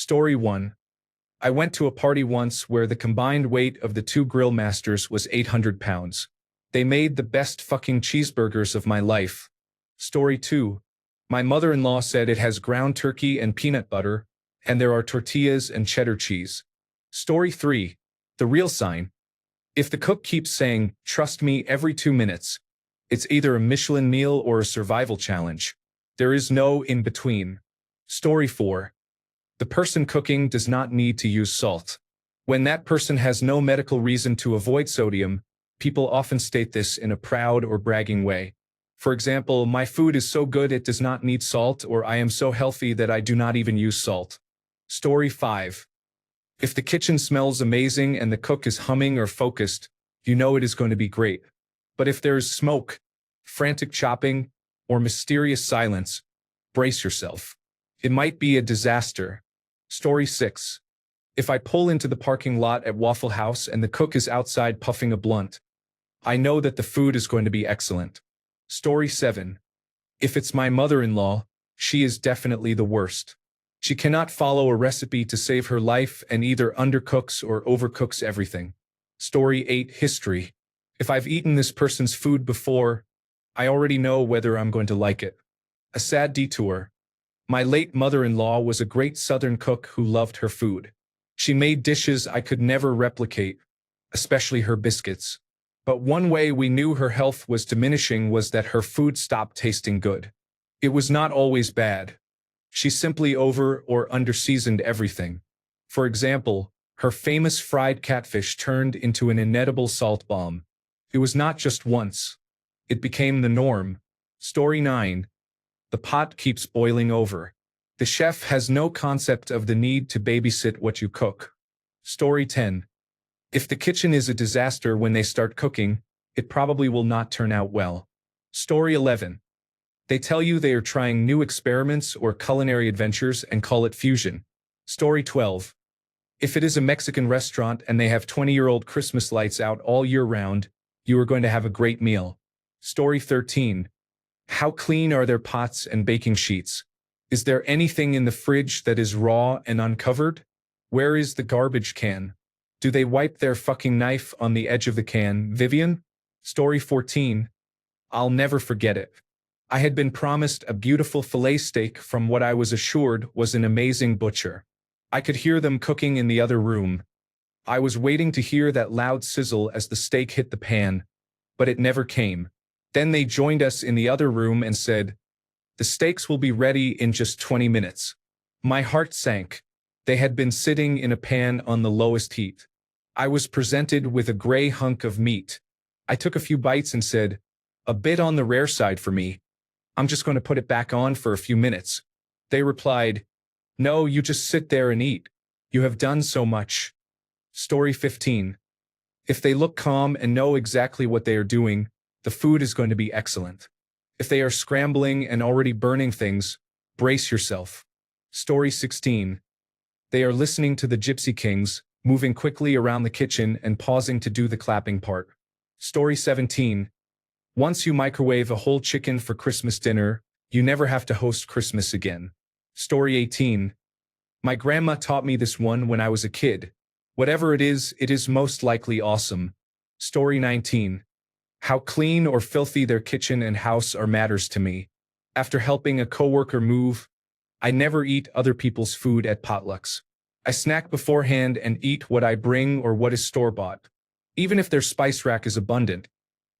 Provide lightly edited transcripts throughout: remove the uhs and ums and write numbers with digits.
Story 1. I went to a party once where the combined weight of the two grill masters was 800 pounds. They made the best fucking cheeseburgers of my life. Story 2. My mother-in-law said it has ground turkey and peanut butter, and there are tortillas and cheddar cheese. Story 3. The real sign. If the cook keeps saying, "Trust me," every 2 minutes, it's either a Michelin meal or a survival challenge. There is no in between. Story 4. The person cooking does not need to use salt. When that person has no medical reason to avoid sodium, people often state this in a proud or bragging way. For example, "My food is so good it does not need salt," or "I am so healthy that I do not even use salt." Story 5. If the kitchen smells amazing and the cook is humming or focused, you know it is going to be great. But if there is smoke, frantic chopping, or mysterious silence, brace yourself. It might be a disaster. Story 6. If I pull into the parking lot at Waffle House and the cook is outside puffing a blunt, I know that the food is going to be excellent. Story 7. If it's my mother-in-law, she is definitely the worst. She cannot follow a recipe to save her life and either undercooks or overcooks everything. Story 8. History. If I've eaten this person's food before, I already know whether I'm going to like it. A sad detour. My late mother-in-law was a great Southern cook who loved her food. She made dishes I could never replicate, especially her biscuits. But one way we knew her health was diminishing was that her food stopped tasting good. It was not always bad. She simply over or under-seasoned everything. For example, her famous fried catfish turned into an inedible salt bomb. It was not just once. It became the norm. Story 9. The pot keeps boiling over. The chef has no concept of the need to babysit what you cook. Story 10. If the kitchen is a disaster when they start cooking, it probably will not turn out well. Story 11. They tell you they are trying new experiments or culinary adventures and call it fusion. Story 12. If it is a Mexican restaurant and they have 20-year-old Christmas lights out all year round, you are going to have a great meal. Story 13. How clean are their pots and baking sheets? Is there anything in the fridge that is raw and uncovered? Where is the garbage can? Do they wipe their fucking knife on the edge of the can, Vivian? Story 14. I'll never forget it. I had been promised a beautiful fillet steak from what I was assured was an amazing butcher. I could hear them cooking in the other room. I was waiting to hear that loud sizzle as the steak hit the pan, but it never came. Then they joined us in the other room and said, "The steaks will be ready in just 20 minutes. My heart sank. They had been sitting in a pan on the lowest heat. I was presented with a gray hunk of meat. I took a few bites and said, "A bit on the rare side for me. I'm just going to put it back on for a few minutes." They replied, "No, you just sit there and eat. You have done so much." Story 15. If they look calm and know exactly what they are doing, the food is going to be excellent. If they are scrambling and already burning things, brace yourself. Story 16. They are listening to the Gypsy Kings, moving quickly around the kitchen and pausing to do the clapping part. Story 17. Once you microwave a whole chicken for Christmas dinner, you never have to host Christmas again. Story 18. My grandma taught me this one when I was a kid. Whatever it is most likely awesome. Story 19. How clean or filthy their kitchen and house are matters to me. After helping a coworker move, I never eat other people's food at potlucks. I snack beforehand and eat what I bring or what is store-bought. Even if their spice rack is abundant.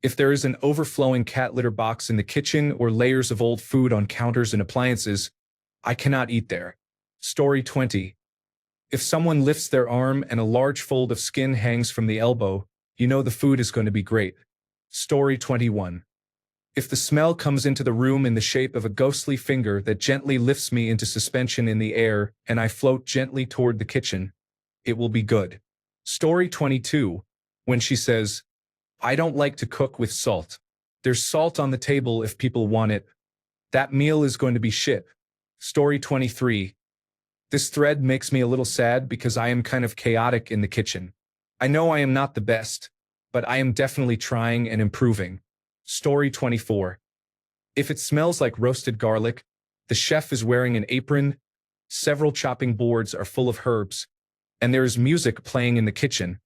If there is an overflowing cat litter box in the kitchen or layers of old food on counters and appliances, I cannot eat there. Story 20. If someone lifts their arm and a large fold of skin hangs from the elbow, you know the food is going to be great. Story 21. If the smell comes into the room in the shape of a ghostly finger that gently lifts me into suspension in the air and I float gently toward the kitchen, it will be good. Story 22. When she says, "I don't like to cook with salt. There's salt on the table if people want it. That meal is going to be shit." Story 23. This thread makes me a little sad because I am kind of chaotic in the kitchen. I know I am not the best, but I am definitely trying and improving. Story 24. If it smells like roasted garlic, the chef is wearing an apron, Several chopping boards are full of herbs, and there is music playing in the kitchen.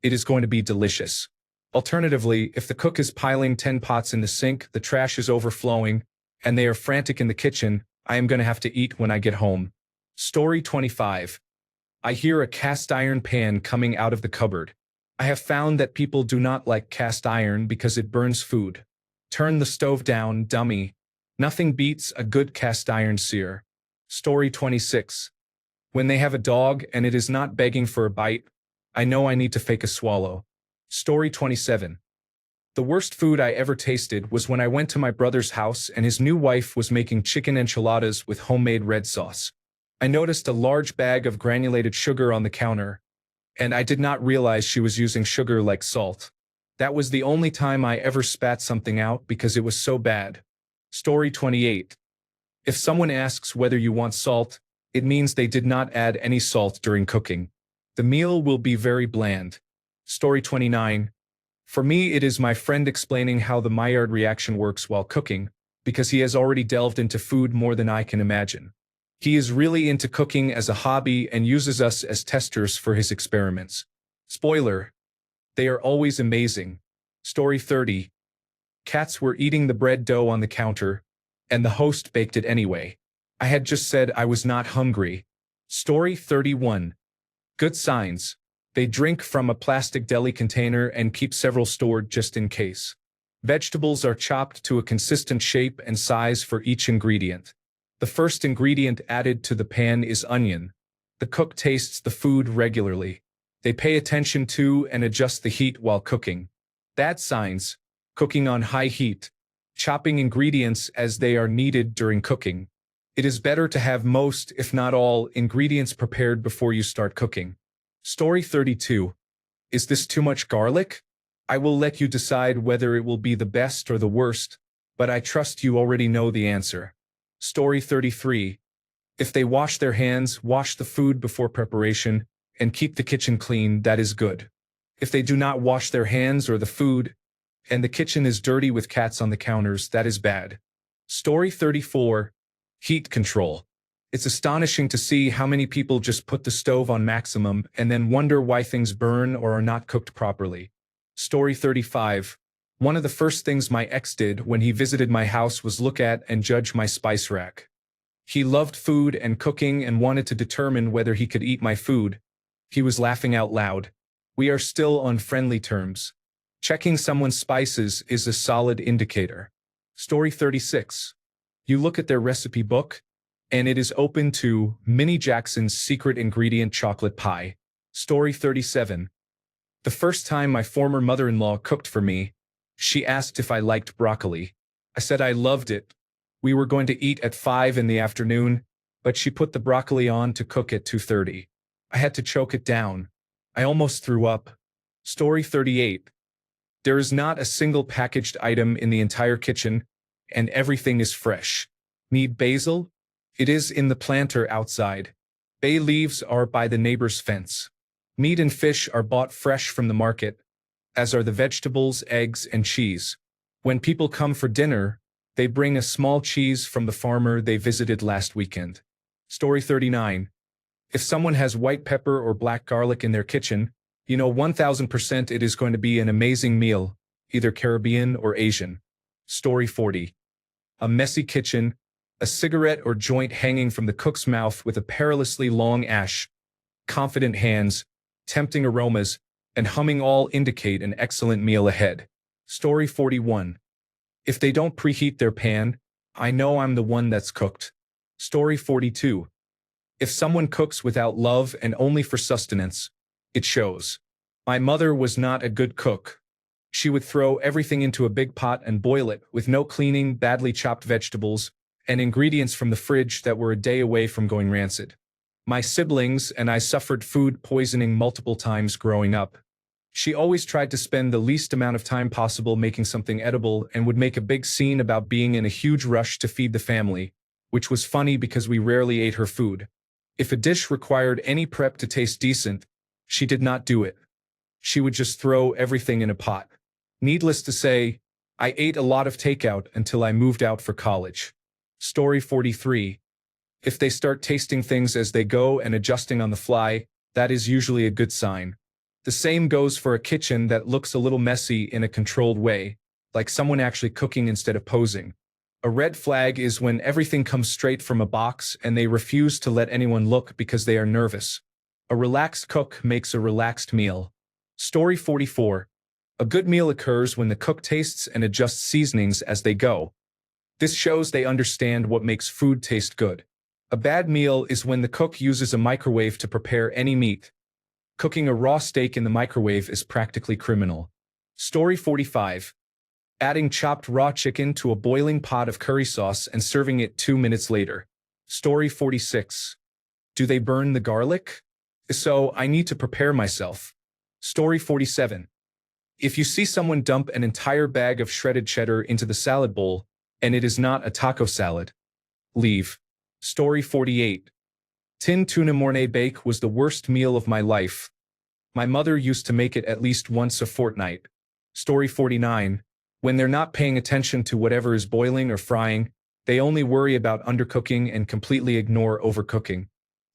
It is going to be delicious. Alternatively, if the cook is piling 10 pots in the sink, the trash is overflowing, and they are frantic in the kitchen, I am going to have to eat when I get home. Story 25. I hear a cast iron pan coming out of the cupboard. I have found that people do not like cast iron because it burns food. Turn the stove down, dummy. Nothing beats a good cast iron sear. Story 26. When they have a dog and it is not begging for a bite, I know I need to fake a swallow. Story 27. The worst food I ever tasted was when I went to my brother's house and his new wife was making chicken enchiladas with homemade red sauce. I noticed a large bag of granulated sugar on the counter, and I did not realize she was using sugar like salt. That was the only time I ever spat something out because it was so bad. Story 28. If someone asks whether you want salt, it means they did not add any salt during cooking. The meal will be very bland. Story 29. For me, it is my friend explaining how the Maillard reaction works while cooking, because he has already delved into food more than I can imagine. He is really into cooking as a hobby and uses us as testers for his experiments. Spoiler: they are always amazing. Story 30. Cats were eating the bread dough on the counter, and the host baked it anyway. I had just said I was not hungry. Story 31. Good signs. They drink from a plastic deli container and keep several stored just in case. Vegetables are chopped to a consistent shape and size for each ingredient. The first ingredient added to the pan is onion. The cook tastes the food regularly. They pay attention to and adjust the heat while cooking. Bad signs. Cooking on high heat. Chopping ingredients as they are needed during cooking. It is better to have most, if not all, ingredients prepared before you start cooking. Story 32. Is this too much garlic? I will let you decide whether it will be the best or the worst, but I trust you already know the answer. Story 33. If they wash their hands, wash the food before preparation, and keep the kitchen clean, that is good. If they do not wash their hands or the food, and the kitchen is dirty with cats on the counters, that is bad. Story 34. Heat control. It's astonishing to see how many people just put the stove on maximum and then wonder why things burn or are not cooked properly. Story 35. One of the first things my ex did when he visited my house was look at and judge my spice rack. He loved food and cooking and wanted to determine whether he could eat my food. He was laughing out loud. We are still on friendly terms. Checking someone's spices is a solid indicator. Story 36. You look at their recipe book, and it is open to Minnie Jackson's secret ingredient chocolate pie. Story 37. The first time my former mother-in-law cooked for me, she asked if I liked broccoli. I said I loved it. We were going to eat at 5 in the afternoon, but she put the broccoli on to cook at 2:30. I had to choke it down. I almost threw up. Story 38. There is not a single packaged item in the entire kitchen, and everything is fresh. Need basil? It is in the planter outside. Bay leaves are by the neighbor's fence. Meat and fish are bought fresh from the market, as are the vegetables, eggs, and cheese. When people come for dinner, they bring a small cheese from the farmer they visited last weekend. Story 39. If someone has white pepper or black garlic in their kitchen, you know 1000% it is going to be an amazing meal, either Caribbean or Asian. Story 40. A messy kitchen, a cigarette or joint hanging from the cook's mouth with a perilously long ash, confident hands, tempting aromas, and humming all indicate an excellent meal ahead. Story 41. If they don't preheat their pan, I know I'm the one that's cooked. Story 42. If someone cooks without love and only for sustenance, it shows. My mother was not a good cook. She would throw everything into a big pot and boil it with no cleaning, badly chopped vegetables, and ingredients from the fridge that were a day away from going rancid. My siblings and I suffered food poisoning multiple times growing up. She always tried to spend the least amount of time possible making something edible and would make a big scene about being in a huge rush to feed the family, which was funny because we rarely ate her food. If a dish required any prep to taste decent, she did not do it. She would just throw everything in a pot. Needless to say, I ate a lot of takeout until I moved out for college. Story 43. If they start tasting things as they go and adjusting on the fly, that is usually a good sign. The same goes for a kitchen that looks a little messy in a controlled way, like someone actually cooking instead of posing. A red flag is when everything comes straight from a box and they refuse to let anyone look because they are nervous. A relaxed cook makes a relaxed meal. Story 44. A good meal occurs when the cook tastes and adjusts seasonings as they go. This shows they understand what makes food taste good. A bad meal is when the cook uses a microwave to prepare any meat. Cooking a raw steak in the microwave is practically criminal. Story 45. Adding chopped raw chicken to a boiling pot of curry sauce and serving it 2 minutes later. Story 46. Do they burn the garlic? So I need to prepare myself. Story 47. If you see someone dump an entire bag of shredded cheddar into the salad bowl, and it is not a taco salad, leave. Story 48. Tin tuna mornay bake was the worst meal of my life. My mother used to make it at least once a fortnight. Story 49. When they're not paying attention to whatever is boiling or frying, they only worry about undercooking and completely ignore overcooking.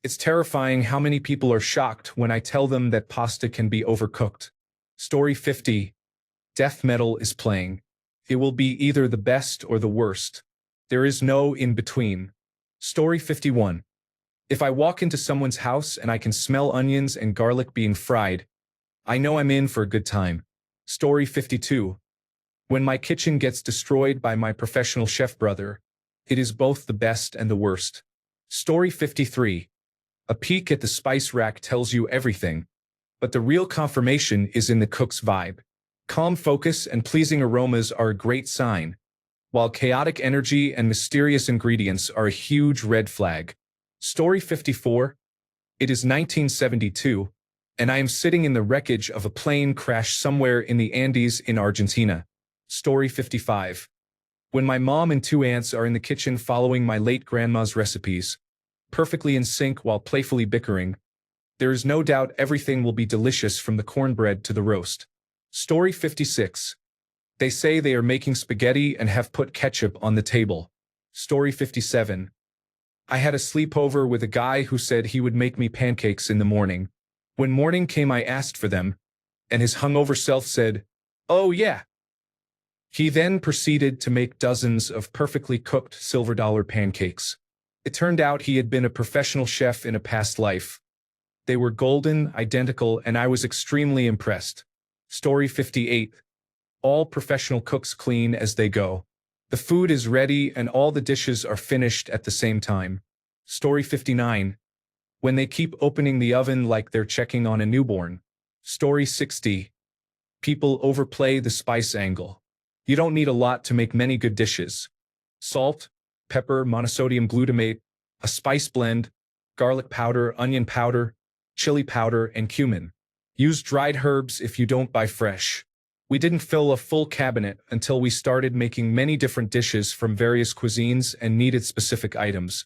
It's terrifying how many people are shocked when I tell them that pasta can be overcooked. Story 50. Death metal is playing. It will be either the best or the worst. There is no in between. Story 51. If I walk into someone's house and I can smell onions and garlic being fried, I know I'm in for a good time. Story 52. When my kitchen gets destroyed by my professional chef brother, it is both the best and the worst. Story 53. A peek at the spice rack tells you everything, but the real confirmation is in the cook's vibe. Calm focus and pleasing aromas are a great sign, while chaotic energy and mysterious ingredients are a huge red flag. Story 54. It is 1972, and I am sitting in the wreckage of a plane crash somewhere in the Andes in Argentina. Story 55. When my mom and 2 aunts are in the kitchen following my late grandma's recipes, perfectly in sync while playfully bickering, there is no doubt everything will be delicious from the cornbread to the roast. Story 56. They say they are making spaghetti and have put ketchup on the table. Story 57. I had a sleepover with a guy who said he would make me pancakes in the morning. When morning came, I asked for them, and his hungover self said, "Oh yeah." He then proceeded to make dozens of perfectly cooked silver dollar pancakes. It turned out he had been a professional chef in a past life. They were golden, identical, and I was extremely impressed. Story 58. All professional cooks clean as they go. The food is ready and all the dishes are finished at the same time. Story 59. When they keep opening the oven like they're checking on a newborn. Story 60. People overplay the spice angle. You don't need a lot to make many good dishes. Salt, pepper, monosodium glutamate, a spice blend, garlic powder, onion powder, chili powder, and cumin. Use dried herbs if you don't buy fresh. We didn't fill a full cabinet until we started making many different dishes from various cuisines and needed specific items.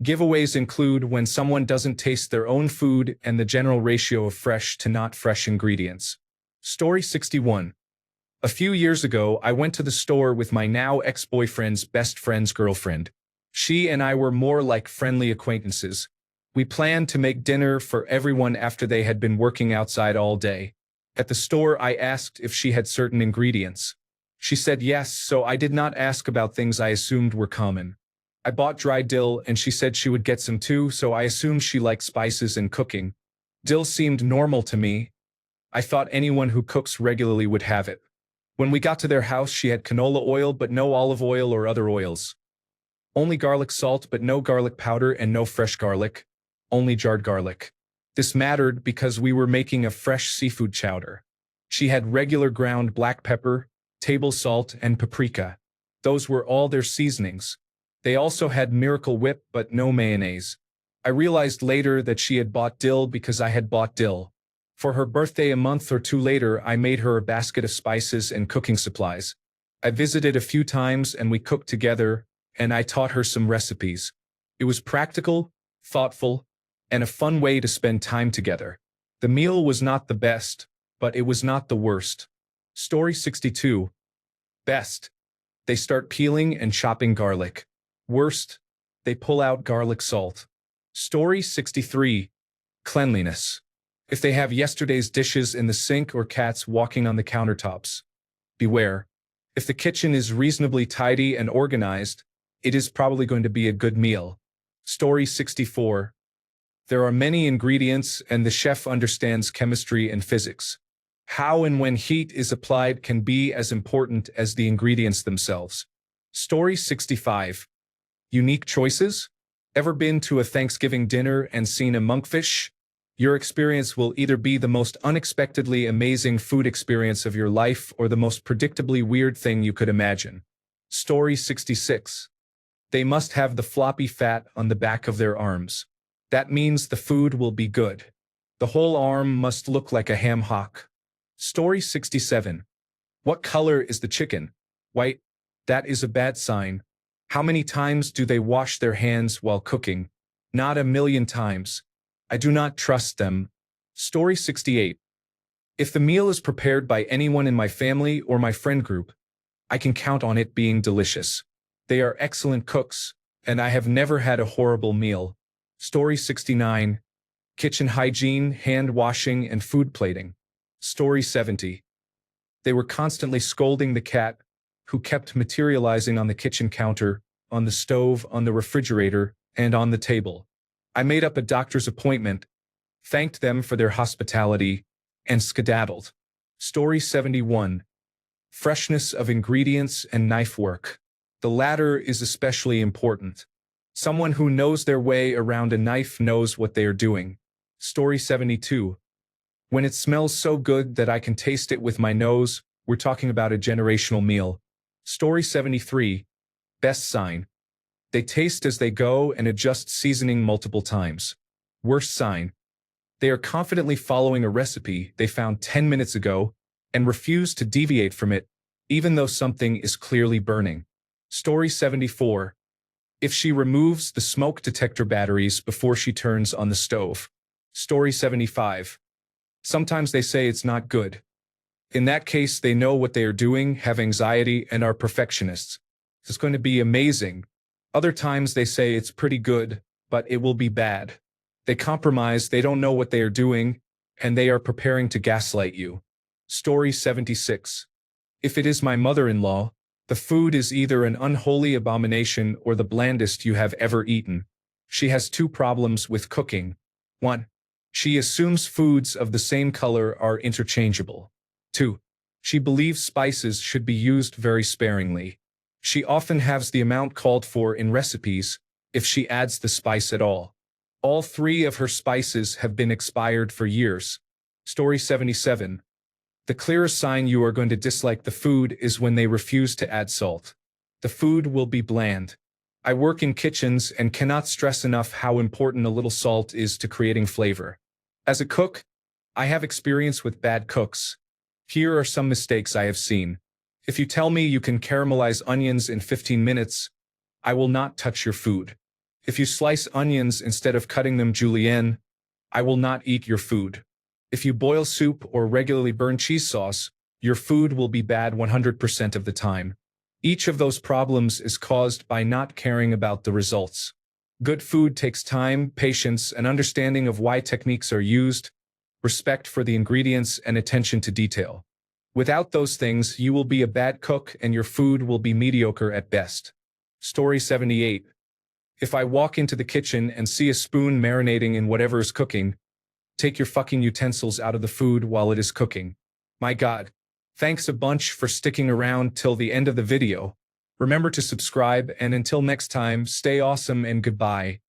Giveaways include when someone doesn't taste their own food and the general ratio of fresh to not fresh ingredients. Story 61. A few years ago, I went to the store with my now ex-boyfriend's best friend's girlfriend. She and I were more like friendly acquaintances. We planned to make dinner for everyone after they had been working outside all day. At the store, I asked if she had certain ingredients. She said yes, so I did not ask about things I assumed were common. I bought dry dill and she said she would get some too, so I assumed she liked spices and cooking. Dill seemed normal to me. I thought anyone who cooks regularly would have it. When we got to their house, she had canola oil but no olive oil or other oils. Only garlic salt but no garlic powder and no fresh garlic. Only jarred garlic. This mattered because we were making a fresh seafood chowder. She had regular ground black pepper, table salt, and paprika. Those were all their seasonings. They also had Miracle Whip but no mayonnaise. I realized later that she had bought dill because I had bought dill. For her birthday a month or 2 later, I made her a basket of spices and cooking supplies. I visited a few times and we cooked together, and I taught her some recipes. It was practical, thoughtful, and a fun way to spend time together. The meal was not the best, but it was not the worst. Story 62. Best. They start peeling and chopping garlic. Worst. They pull out garlic salt. Story 63. Cleanliness. If they have yesterday's dishes in the sink or cats walking on the countertops, beware. If the kitchen is reasonably tidy and organized, it is probably going to be a good meal. Story 64. There are many ingredients and the chef understands chemistry and physics. How and when heat is applied can be as important as the ingredients themselves. Story 65. Unique choices? Ever been to a Thanksgiving dinner and seen a monkfish? Your experience will either be the most unexpectedly amazing food experience of your life or the most predictably weird thing you could imagine. Story 66. They must have the floppy fat on the back of their arms. That means the food will be good. The whole arm must look like a ham hock. Story 67. What color is the chicken? White. That is a bad sign. How many times do they wash their hands while cooking? Not a million times. I do not trust them. Story 68. If the meal is prepared by anyone in my family or my friend group, I can count on it being delicious. They are excellent cooks, and I have never had a horrible meal. Story 69. Kitchen hygiene, hand washing, and food plating. Story 70. They were constantly scolding the cat, who kept materializing on the kitchen counter, on the stove, on the refrigerator, and on the table. I made up a doctor's appointment, thanked them for their hospitality, and skedaddled. Story 71. Freshness of ingredients and knife work. The latter is especially important. Someone who knows their way around a knife knows what they are doing. Story 72. When it smells so good that I can taste it with my nose, we're talking about a generational meal. Story 73. Best sign. They taste as they go and adjust seasoning multiple times. Worst sign. They are confidently following a recipe they found 10 minutes ago and refuse to deviate from it, even though something is clearly burning. Story 74. If she removes the smoke detector batteries before she turns on the stove. Story 75. Sometimes they say it's not good. In that case, they know what they are doing, have anxiety, and are perfectionists. It's going to be amazing. Other times they say it's pretty good, but it will be bad. They compromise, they don't know what they are doing, and they are preparing to gaslight you. Story 76. If it is my mother-in-law, the food is either an unholy abomination or the blandest you have ever eaten. She has two problems with cooking. 1. She assumes foods of the same color are interchangeable. 2. She believes spices should be used very sparingly. She often halves the amount called for in recipes, if she adds the spice at all. All 3 of her spices have been expired for years. Story 77. The clearest sign you are going to dislike the food is when they refuse to add salt. The food will be bland. I work in kitchens and cannot stress enough how important a little salt is to creating flavor. As a cook, I have experience with bad cooks. Here are some mistakes I have seen. If you tell me you can caramelize onions in 15 minutes, I will not touch your food. If you slice onions instead of cutting them julienne, I will not eat your food. If you boil soup or regularly burn cheese sauce, your food will be bad 100% of the time. Each of those problems is caused by not caring about the results. Good food takes time, patience, and understanding of why techniques are used, respect for the ingredients, and attention to detail. Without those things, you will be a bad cook and your food will be mediocre at best. Story 78. If I walk into the kitchen and see a spoon marinating in whatever is cooking, take your fucking utensils out of the food while it is cooking. My God. Thanks a bunch for sticking around till the end of the video. Remember to subscribe, and until next time, stay awesome and goodbye.